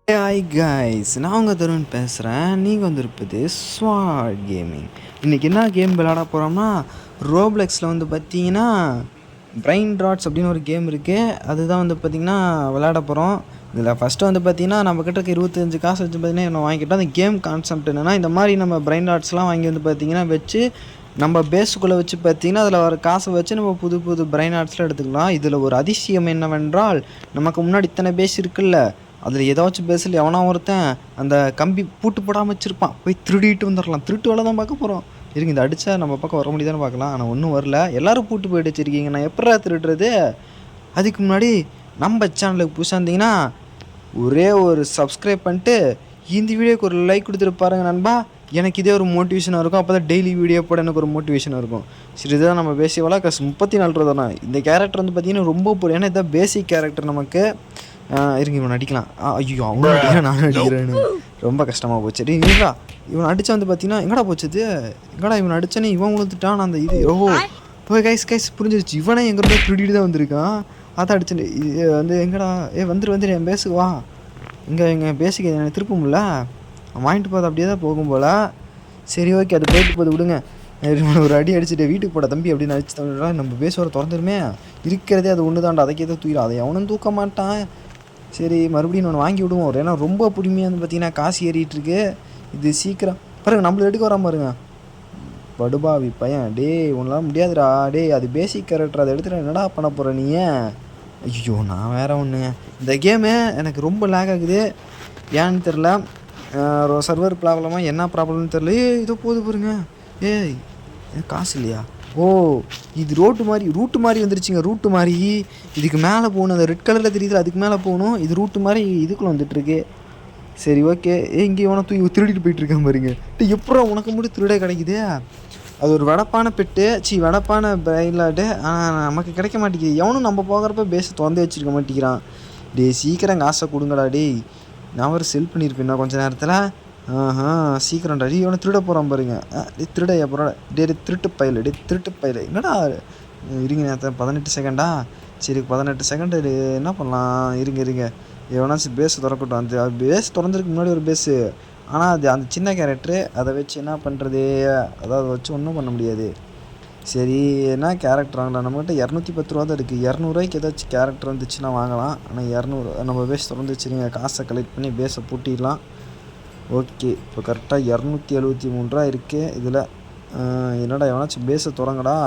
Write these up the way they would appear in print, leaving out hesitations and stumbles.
Hi guys, நான் உங்கள் தருண் பேசுகிறேன். நீங்கள் வந்திருப்பது ஸ்வாட் கேமிங். இன்றைக்கி என்ன கேம் விளையாட போகிறோம்னா, ரோப்ளெக்ஸில் வந்து பார்த்தீங்கன்னா பிரைன் ட்ராட்ஸ் அப்படின்னு ஒரு கேம் இருக்குது. அதுதான் வந்து பார்த்திங்கன்னா விளையாட போகிறோம். இதில் ஃபஸ்ட்டு வந்து பார்த்திங்கன்னா நம்மக்கிட்ட இருக்க 25 காசு வச்சு பார்த்திங்கன்னா என்ன வாங்கிட்டோம். அந்த கேம் கான்செப்ட் என்னென்னா, இந்த மாதிரி நம்ம பிரைன் ட்ராட்ஸ்லாம் வாங்கி வந்து பார்த்திங்கன்னா வச்சு நம்ம பேஸுக்குள்ளே வச்சு பார்த்திங்கன்னா அதில் வர காசை வச்சு நம்ம புது புது பிரைன் ஆர்ட்ஸ்லாம் எடுத்துக்கலாம். இதில் ஒரு அதிசயம் என்னவென்றால், நமக்கு முன்னாடி இத்தனை பேஸ் இருக்குல்ல, அதில் ஏதாச்சும் பேஸில் எவனா ஒருத்தன் அந்த கம்பி பூட்டு போடாமல் வச்சுருப்பான். போய் திருடிட்டு வந்துடலாம். திருட்டு வேலை தான் பார்க்க போகிறோம். இருங்க, இதை அடித்தா நம்ம பக்கம் வர முடியுதான்னு பார்க்கலாம். ஆனால் ஒன்றும் வரல. எல்லோரும் பூட்டு போயிட்டு வச்சுருக்கீங்க. நான் எப்படா திருடுறது? அதுக்கு முன்னாடி நம்ம சேனலுக்கு புதுசாக இருந்தீங்கன்னா ஒரே ஒரு சப்ஸ்கிரைப் பண்ணிட்டு இந்த வீடியோக்கு ஒரு லைக் கொடுத்துட்டு பாருங்க நண்பா. எனக்கு இதே ஒரு மோட்டிவேஷனாக இருக்கும். அப்போ தான் டெய்லி வீடியோ போட எனக்கு ஒரு மோட்டிவேஷனாக இருக்கும். சரி, இதுதான் நம்ம பேசிக் வளர்க்க 34 ரூபா தானே. இந்த கேரக்டர் வந்து பார்த்திங்கன்னா ரொம்ப போகிறேன். ஏன்னா இதுதான் பேசிக் கேரக்டர் நமக்கு. இருங்க, இவன் அடிக்கலாம். ஐயோ, அவனும் அடிக்கிறேன், நானும் அடிக்கிறேன்னு ரொம்ப கஷ்டமாக போச்சு. சரி இல்லைங்களா, இவன் அடித்தா வந்து பார்த்தீங்கன்னா எங்கடா போச்சுது? எங்கடா இவன் அடித்தானே இவன் விழுந்துட்டான். அந்த இது ஓ கைஸ் புரிஞ்சிருச்சு. இவனே எங்கிட்ட திருடிட்டு தான் வந்திருக்கான். அதான் அடிச்சுட்டு இது வந்து எங்கடா வந்துரு என் பேசுக்கு வா. எங்கள் பேசிக்க எனக்கு திருப்பமில்ல. வாங்கிட்டு போது அப்படியே தான் போகும் போல். சரி ஓகே, அது போயிட்டு போது விடுங்க. ஒரு அடி அடிச்சுட்டு வீட்டுக்கு போட தம்பி அப்படின்னு அடிச்சு தவிர நம்ம பேசுகிற திறந்துருமே. இருக்கிறதே அது ஒன்று தான்டா, அதுக்கே தான் தூக்கிடும். அதை எவனும் தூக்க மாட்டான். சரி, மறுபடியும் ஒன்று வாங்கி விடுவோம். ஏன்னா ரொம்ப புதுமையாக வந்து பார்த்திங்கன்னா காசு ஏறிட்டுருக்கு. இது சீக்கிரம் பாருங்க, நம்மள எடுக்க வராம பாருங்க. படுபாவி பையன். டே உன்னெலாம் முடியாதுடா. டே அது பேசிக் கேரக்டர், அதை எடுத்துகிட்டு என்னடா பண்ண போகிற நீ? ஐயோ, நான் வேறு ஒன்றுங்க. இந்த கேமு எனக்கு ரொம்ப லேக் ஆகுது. ஏன்னு தெரில. சர்வர் ப்ராப்ளமாக என்ன ப்ராப்ளம்னு தெரில. இதோ போது பாருங்க. ஏய், காசு இல்லையா? ஓ, இது ரூட்டு மாதிரி வந்துருச்சுங்க. ரூட்டு மாதிரி இதுக்கு மேலே போகணும். அந்த ரெட் கலரில் தெரியுது, அதுக்கு மேலே போகணும். இது ரூட்டு மாதிரி இதுக்குள்ளே வந்துட்டுருக்கு. சரி ஓகே. இங்கே இவனை தூக்கி திருடிட்டு போயிட்டுருக்கேன் பாருங்க. எப்படா உனக்கு மட்டும் திருடே கிடைக்குது? அது ஒரு வெடப்பான பெட்டு, வெடப்பான பிரைலாட்டு. ஆனால் நமக்கு கிடைக்க மாட்டேங்குது. எவனும் நம்ம போகிறப்ப பேஸை திறந்து வச்சுருக்க மாட்டேங்கிறான். டே சீக்கிரம் காசை கொடுங்கடா. டே நான் ஒரு செல் பண்ணியிருப்பேன் கொஞ்சம் நேரத்தில். சீக்கிரம்டா. டே இவனை திருட போகிறான் பாருங்க. திருட அப்புறம் திருட்டு பயில என்னடா? இருங்க, நேரத்தில் 18 செகண்டா? சரி 18 செகண்டு என்ன பண்ணலாம்? இருங்க எவனாச்சும் பேஸை திறக்கட்டும். அந்த பேஸ் திறந்துருக்கு முன்னாடி ஒரு பேஸு. ஆனால் அது அந்த சின்ன கேரக்டரு, அதை வச்சு என்ன பண்ணுறது? அதாவது வச்சு ஒன்றும் பண்ண முடியாது. சரி, என்ன கேரக்டர் வாங்கலாம்? நம்மகிட்ட 210 ரூபா தான் இருக்குது. 200 ரூபாய்க்கு ஏதாச்சும் கேரக்டர் வந்துச்சுன்னா வாங்கலாம். ஆனால் 200 நம்ம பேஸ் திறந்து வச்சுருங்க. காசை கலெக்ட் பண்ணி பேஸை பூட்டிடலாம். ஓகே, இப்போ கரெக்டாக 273 ரூபா இருக்குது இதில். என்னடா எவனாச்சும் பேஸை திறங்கடா.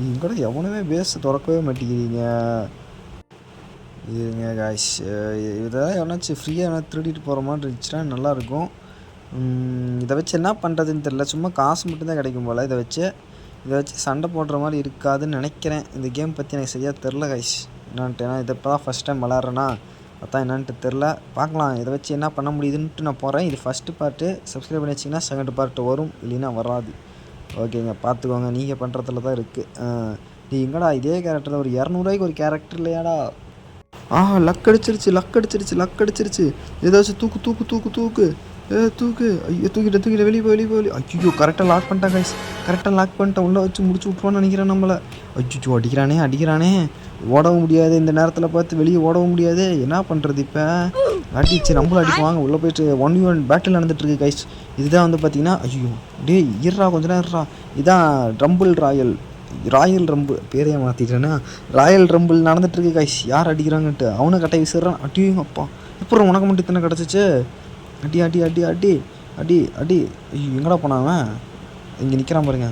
இங்கூட எவனுமே பேஸை திறக்கவே மாட்டேங்கிறீங்க. இதுங்க காய்ஸ், இதெல்லாம் எவனாச்சும் ஃப்ரீயாக எவனா திருடிட்டு போகிற மாதிரி இருந்துச்சுன்னா நல்லாயிருக்கும். இதை வச்சு என்ன பண்ணுறதுன்னு தெரில. சும்மா காசு மட்டும்தான் கிடைக்கும் போல். இதை வச்சு சண்டை போடுற மாதிரி இருக்காதுன்னு நினைக்கிறேன். இந்த கேம் பற்றி எனக்கு சரியாக தெரில காய்ஸ் என்னான்ட்டு. ஏன்னா இதை இப்போ தான் ஃபஸ்ட் டைம் விளாட்றேன்னா அதான் என்னான்ட்டு தெரில. பார்க்கலாம் இதை வச்சு என்ன பண்ண முடியுதுன்ட்டு நான் போகிறேன். இது ஃபஸ்ட்டு பார்ட்டு. சப்ஸ்கிரைப் பண்ணி வச்சிங்கன்னா செகண்ட் பார்ட்டு வரும், இல்லைன்னா வராது. ஓகேங்க, பார்த்துக்கோங்க. நீங்கள் பண்ணுறதுல தான் இருக்குது. நீ எங்கடா இதே கேரக்டரில் ஒரு 200 ரூபாய்க்கு ஒரு கேரக்டர் இல்லையாடா? லக் அடிச்சிருச்சு. ஏதாச்சும் தூக்கு. ஐயோ, தூக்கிட்ட வெளியே போய். ஐயோ, கரெக்டாக லாக் பண்ணிட்டான் கைஸ். உள்ளே வச்சு முடிச்சு விட்ருவான்னு நினைக்கிறேன் நம்மளை. ஐயோ, அடிக்கிறானே. ஓடவும் முடியாது இந்த நேரத்தில், பார்த்து வெளியே ஓடவும் முடியாது. என்ன பண்ணுறது இப்போ? அடிச்சு நம்மளும் அடிக்குவாங்க. உள்ளே போயிட்டு 1v1 பேட்டில் நடந்துகிட்ருக்கு கைஸ். இதுதான் வந்து பார்த்தீங்கன்னா ஐயோ டே இருறா கொஞ்ச நேரம் இருறா. இதான் ராயல் ரம்பிள் பேரையே மாற்றிட்டேன்னா. ராயல் ரம்பிள் நடந்துகிட்ருக்கு கைஸ். யார் அடிக்கிறாங்கன்ட்டு அவனை கட்டை விசிறான். அடியும் அப்பா, இப்போ உனக்கு மட்டும் இத்தனை கிடச்சிச்சு. அடி. ஐயோ, எங்கடா போனாவன்? இங்கே நிற்கிறான் பாருங்க.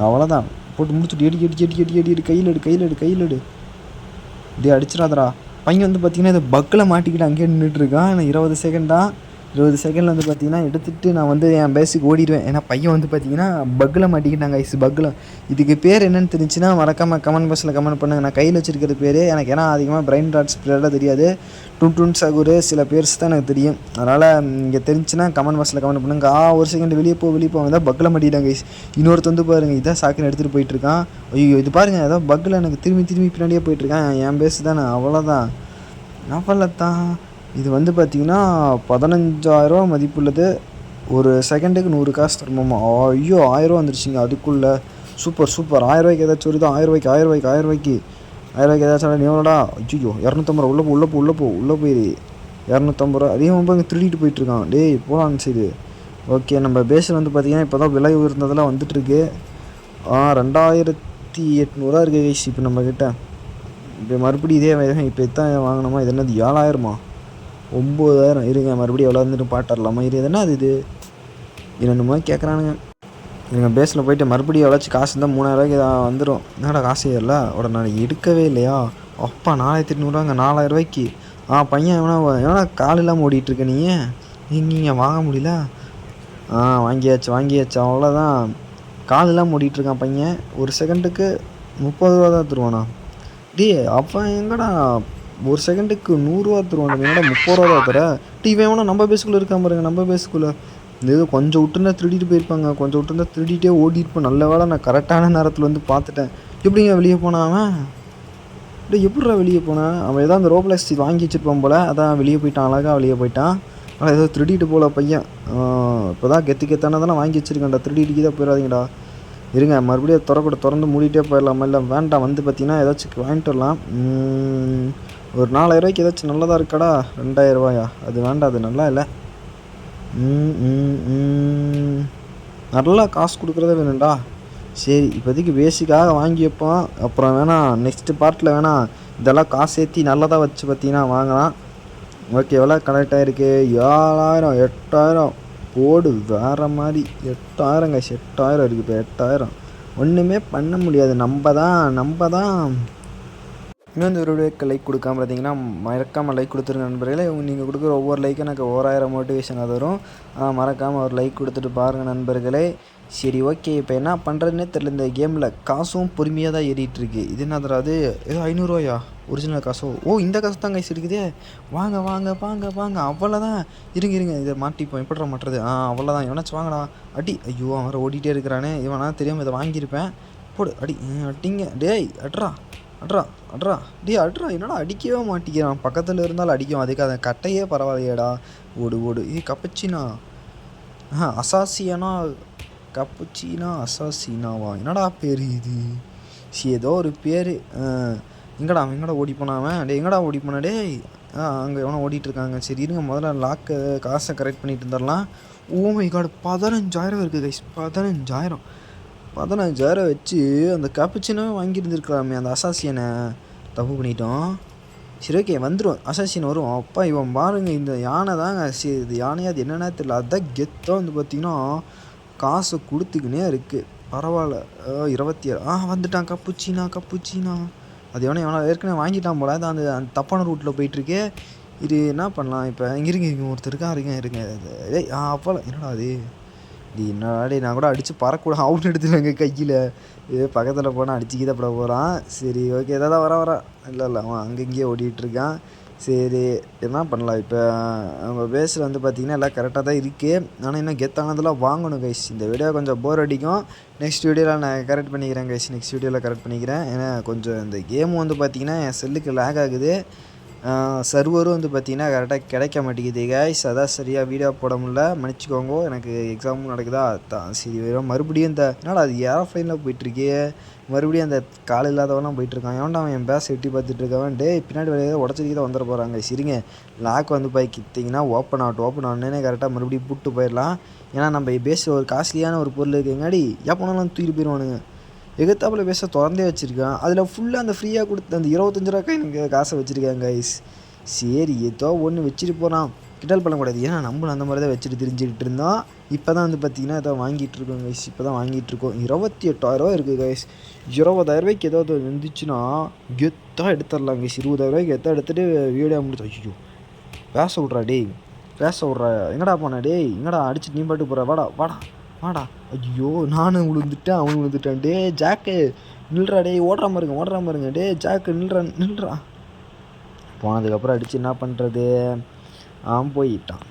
அவ்வளோதான், போட்டு முடிச்சுட்டு எடி கையில் எடு. டே அடிச்சிடாதடா. பையன் வந்து பார்த்தீங்கன்னா இதை பக்கில் மாட்டிக்கிட்டு அங்கேயே நின்றுட்டுருக்கான். நான் 20 செகண்டில் வந்து பார்த்தீங்கன்னா எடுத்துகிட்டு நான் வந்து என் பேஸுக்கு ஓடிடுவேன். ஏன்னா பையன் வந்து பார்த்தீங்கன்னா பக்கில் மாட்டிக்கிட்டாங்க ஐஸ். இதுக்கு பேர் என்னென்னு தெரிஞ்சுன்னா மறக்காமல் கமெண்ட் பாக்ஸில் கமெண்ட் பண்ணுங்கள். நான் கையில் வச்சுருக்கிற பேர் எனக்கு ஏன்னா அதிகமாக பிரைன் டாட்ஸ் பிளேயர்லாம் தெரியாது. டுன் சகுரு சில பேர்ஸ் தான் எனக்கு தெரியும். அதனால் இங்கே தெரிஞ்சுன்னா கமெண்ட் பாக்ஸில் கமெண்ட் பண்ணுங்கள். ஒரு செகண்ட் வெளியே போ தான் பக்கில் மாட்டிக்கிட்டாங்க ஐஸ். இன்னொருத்த வந்து பாருங்கள், இதான் சாக்குன்னு எடுத்துகிட்டு போயிட்டுருக்கான். ஐயோ, இது பாருங்கள், ஏதோ பக்கில் எனக்கு திரும்பி பின்னாடியே போயிட்டுருக்கான். என் பேஸ் தானே, அவ்வளோதான். இது வந்து பார்த்திங்கன்னா 15,000 ரூபா மதிப்புள்ளது. ஒரு செகண்டுக்கு 100 காசு தரணுமா? ஐயோ, 1000 ரூபா வந்துருச்சுங்க அதுக்குள்ளே. சூப்பர் 1000 ரூபாய்க்கு ஏதாச்சும் வருதா? 1000 ரூபாய்க்கு ஏதாச்சும் நீ எவ்வளோடா? ஐயோ, 250 ரூபா. உள்ளே போ. இரநூத்தம்பது ரூபா அதிகமாக இங்கே திருடிட்டு போயிட்டுருக்கான். டேய் போகலான்னு சரி. ஓகே நம்ம பேஸில் வந்து பார்த்திங்கன்னா இப்போ தான் விலை உயர்ந்ததெல்லாம் வந்துட்டுருக்கு. 2800 இருக்குது கைஸ் இப்போ நம்மக்கிட்ட. இப்போ மறுபடியும் இதே வேகம் இப்போ எத்தான் வாங்கினோமா? இது என்னது 7000மா? 9000 இருங்க மறுபடியும் எவ்வளோ வந்துட்டு பாட்டரலாமா? இது என்ன இது என்னென்னமோ கேட்குறானுங்க. இருங்க பேஸில் போய்ட்டு மறுபடியும் எவ்வளோச்சு காசு இருந்தால் 3000 வந்துடும். என்னடா காசு இல்லை உடனே நான் எடுக்கவே இல்லையா? அப்பா 4800 4000 பையன் எவனா கால் இல்லாமல் ஓடிட்டுருக்க நீங்கள் வாங்க முடியல. வாங்கியாச்சு அவ்வளோதான். கால் இல்லாமல் ஓடிட்டுருக்கான் பையன். ஒரு செகண்டுக்கு 30 ரூபா தான் தருவானா? அப்போ எங்கடா ஒரு செகண்டுக்கு 100 ரூபா தருவான். என்னடா 30 ரூபா தான் தர? இவன் எவனா நம்ம பேஸுக்குள்ளே இருக்கான் பாருங்க. நம்ம பேஸுக்குள்ளே இந்த இது கொஞ்சம் விட்டுருந்தா திருடிட்டு போயிருப்பாங்க. கொஞ்சம் விட்டுருந்தா திருடிட்டே ஓடிருப்பேன். நல்ல வேலை நான் கரெக்டான நேரத்தில் வந்து பார்த்துட்டேன். எப்படிங்க வெளியே போனான் அவன்? எப்படிடா வெளியே போனான் அவன்? ஏதோ அந்த ரோப்ளெக்ஸ் வாங்கி வச்சுருப்பான் போல். அதான் வெளியே போயிட்டான். அழகாக வெளியே போயிட்டான். ஆனால் ஏதோ திருடிட்டு போகல பையன். இப்போ தான் கெத்தானதெல்லாம் வாங்கி வச்சுருக்கேன்டா. திருடிட்டு தான் போயிடாதீங்கடா. இருங்க மறுபடியும் திறந்து மூடிட்டே போயிடலாமா? இல்லை வேண்டாம் வந்து பார்த்தீங்கன்னா ஏதாச்சும் வாங்கிட்டு வரலாம். ஒரு 4000 ஏதாச்சும் நல்லதாக இருக்காடா? 2000 அது வேண்டாம், அது நல்லா இல்லை. நல்லா காசு கொடுக்குறதே வேணும்டா. சரி இப்போதைக்கு பேசிக்காக வாங்கி வைப்போம். அப்புறம் வேணால் நெக்ஸ்ட்டு பார்ட்டில் வேணால் இதெல்லாம் காசு ஏற்றி நல்லதாக வச்சு பார்த்தீங்கன்னா வாங்கலாம். ஓகே எவ்வளோ கனெக்ட் ஆகிருக்கு? 7000 8000 போடு வேறு மாதிரி. 8000 இருக்குது. இப்போ 8000 ஒன்றுமே பண்ண முடியாது. நம்ம தான் இன்னும் இந்த வீடியோக்கு லைக் கொடுக்காம பார்த்தீங்கன்னா மறக்காமல் லைக் கொடுத்துருங்க நண்பர்களே. நீங்கள் கொடுக்குற ஒவ்வொரு லைக்கும் எனக்கு 1000 மோட்டிவேஷனாக தரும். மறக்காமல் ஒரு லைக் கொடுத்துட்டு பாருங்கள் நண்பர்களே. சரி ஓகே இப்போ என்ன பண்ணுறதுன்னே தெரியல. இந்த கேமில் காசும் பொறுமையாக தான் ஏறிட்டுருக்கு. இது என்ன தராது? ஏதோ 500 ஒரிஜினல் காசோ? இந்த காசு தான் கைஸ் இருக்குதே. வாங்க அவ்வளோதான். இருங்க இதை மாட்டிப்போம். எப்படிடா மாட்டுறது? அவ்வளோதான். எவனாச்சும் வாங்கடா. அடி. ஐயோ அவன் வேறு ஓடிட்டே இருக்கிறானே. இவனா தெரியாமல் இதை வாங்கியிருப்பேன். போடு அடி. அடிங்க டேய். அட்ரா. என்னடா அடிக்கவே மாட்டேங்கிறான். பக்கத்தில் இருந்தாலும் அடிக்கும். அதுக்கு அதை கட்டையே பரவாயில்லையேடா. ஓடு. கப்பச்சினா அசாசியானா அசாசினாவா? என்னடா பேர் இது? ஏதோ ஒரு பேர். எங்கடா ஓடி போனாவன்? எங்கடா ஓடி போனா? அங்கே எவனோ ஓடிட்டுருக்காங்க. சரி இருங்க முதல்ல காசை கரெக்ட் பண்ணிட்டு இருந்துடலாம். மை காட் 15000 இருக்குது கைஸ். 15000 வச்சு அந்த கேப்புச்சினோ வாங்கியிருந்துருக்கலாமே. அந்த அசாசியனை தப்பு பண்ணிட்டோம். சரி ஓகே வந்துடும். அசாசியன் வரும். அப்பா இவன் பாருங்க இந்த யானை தாங்க. சரி இது யானையாக அது என்னென்னா தெரியல. அதுதான் கெத்தாக வந்து பார்த்திங்கன்னா காசை கொடுத்துக்கினே இருக்குது. பரவாயில்ல. 27 வந்துட்டான். கப்புச்சினா அது எவனோ ஏற்கனவே வாங்கிட்டான் போல. அது அந்த தப்பான ரூட்டில் போயிட்டுருக்கு. இது என்ன பண்ணலாம் இப்போ? இருங்க ஒருத்தர் இருங்க. அப்போல என்னடா அது? என்னடா நான் கூட அடித்து பறக்கூட அவுட் எடுத்துருவேங்க கையில். பக்கத்தில் போனால் அடிச்சுக்கிதப்பட போகிறான். சரி ஓகே ஏதாவது வர இல்லை அவன் அங்கங்கேயே ஓடிட்டுருக்கான். சரி என்ன பண்ணலாம் இப்போ? அவங்க பேஸில் வந்து பார்த்திங்கன்னா எல்லாம் கரெக்டாக தான் இருக்குது. ஆனால் இன்னும் கெத்தானதெல்லாம் வாங்கணும் கைஸ். இந்த வீடியோ கொஞ்சம் போர் அடிக்கும். நெக்ஸ்ட் வீடியோவில் நான் கரெக்ட் பண்ணிக்கிறேன் கைஸ். கரெக்ட் பண்ணிக்கிறேன். ஏன்னா கொஞ்சம் இந்த கேமும் வந்து பார்த்திங்கன்னா என் செல்லுக்கு லேக் ஆகுது. சர்வரும் வந்து பார்த்திங்கன்னா கரெக்டாக கிடைக்க மாட்டேங்குது கைஸ். அதான் சரியாக வீடியோ போட முடியல. மன்னிச்சிக்கோங்க. எனக்கு எக்ஸாமும் நடக்குதா சரி மறுபடியும் இந்த என்னடா அது ஏரோஃப்ளைனில் போயிட்டுருக்கே. மறுபடியும் அந்த கால் இல்லாதவெல்லாம் போயிட்டுருக்கான். ஏன்டா அவன் என் பேஸ் எட்டி பார்த்துட்டு இருக்கவன். பின்னாடி வேலையை உடச்சிக்கு தான் வந்துட போகிறாங்க. சரிங்க லாக் வந்து பார்த்திங்கன்னா ஓப்பன் ஆகணுன்னே கரெக்டாக மறுபடியும் கூப்பிட்டு போயிடலாம். ஏன்னா நம்ம பேஸில் ஒரு காஸ்ட்லியான ஒரு பொருள் இருக்குங்காடி எப்போனாலும் தூக்கிட்டு போயிடுவானுங்க. எகத்தாப்பில் பேச திறந்தே வச்சுருக்கான். அதில் ஃபுல்லாக அந்த ஃப்ரீயாக கொடுத்து அந்த 25 ரூபாய்க்கு எனக்கு காசை வச்சுருக்காங்க கைஸ். சரி ஏதோ ஒன்று வச்சுட்டு போகிறான். கிண்டல் பண்ணக்கூடாது. ஏன்னா நம்மளும் அந்த மாதிரி தான் வச்சுட்டு தெரிஞ்சுக்கிட்டு இருந்தோம். இப்போ தான் வந்து பார்த்திங்கன்னா ஏதோ வாங்கிட்டுருக்கோம் கைஸ். இப்போ தான் வாங்கிட்டுருக்கோம். 28000 இருக்குது கைஸ். 20000 ஏதாவது வந்துச்சுன்னா கெத்தாக எடுத்துடலாம் கைஸ். 20000 கெத்தாக எடுத்துகிட்டு வீடியோ முடிச்சு. ஐயோ பேச விட்றா. எங்கடா போனா? எங்கடா அடிச்சுட்டு நீ பாட்டு போகிற? வாடா. ஐயோ நானும் விழுந்துட்டேன். அவன் விழுந்துட்டான். ஜாக்கு நில்றா. ஓடுற பாருங்க. ஜாக்கு நில்றா. போனதுக்கப்புறம் அடித்து என்ன பண்ணுறது? போயிட்டான்.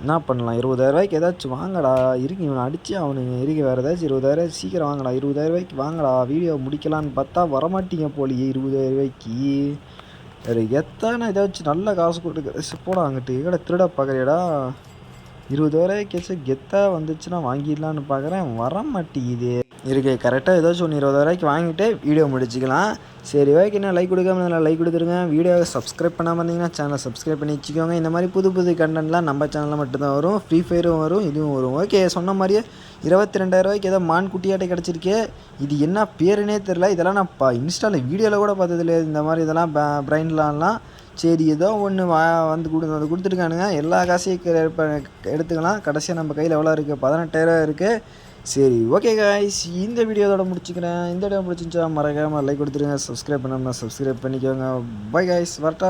என்ன பண்ணலாம்? 20000 ஏதாச்சும் வாங்கடா. இவனை அடித்து அவனுங்க வேறு ஏதாச்சும் 20000 சீக்கிரம் வாங்கடா. 20000 வாங்கடா. வீடியோ முடிக்கலான்னு பார்த்தா வரமாட்டீங்க போலியே. 20000 வேறு எத்தனை ஏதாச்சும் நல்ல காசு கொடுத்து போடா அங்கிட்டு. எங்கடா திருட பார்க்குறியடா? 20000 கெத்தாக வந்துச்சுன்னா வாங்கிடலான்னு பார்க்குறேன். வர மாட்டேங்குது. இருக்குது. கரெக்டாக ஏதாச்சும் ஒன்று 20,000 வாங்கிட்டு வீடியோ முடிச்சுக்கலாம். சரி ஓகே, நான் லைக் கொடுக்காம நல்லா லைக் கொடுத்துருங்க. வீடியோவை சப்ஸ்கிரைப் பண்ணாமல் இருந்தீங்கன்னா சேனலை சப்ஸ்கிரைப் பண்ணி வச்சுக்கோங்க. இந்த மாதிரி புது புது கண்டென்ட்லாம் நம்ம சேனலில் மட்டும்தான் வரும். ஃப்ரீ ஃபயரும் வரும், இதுவும் வரும். ஓகே, சொன்ன மாதிரியே 22,000 ஏதோ மான் குட்டியாட்டை கிடச்சிருக்கே. இது என்ன பேருனே தெரில. இதெல்லாம் நான் இன்ஸ்டாவில் வீடியோவில் கூட பார்த்தது இல்லையா இந்த மாதிரி இதெல்லாம் பிரைன்லாம்லாம். சரி ஏதோ ஒன்று வந்து கொடுத்துருக்கானுங்க. எல்லா காசையும் எடுத்துக்கலாம். கடைசியாக நம்ம கையில் எவ்வளோ இருக்குது? 18,000 இருக்குது. சரி ஓகே காய்ஸ், இந்த வீடியோவோட முடிச்சுக்கிறேன். இந்த வீடியோ பிடிச்சிருந்துச்சா மறக்காமல் லைக் கொடுத்துருங்க. சப்ஸ்கிரைப் பண்ணாமல் சப்ஸ்கிரைப் பண்ணிக்கோங்க. பை காய்ஸ், வரட்டா.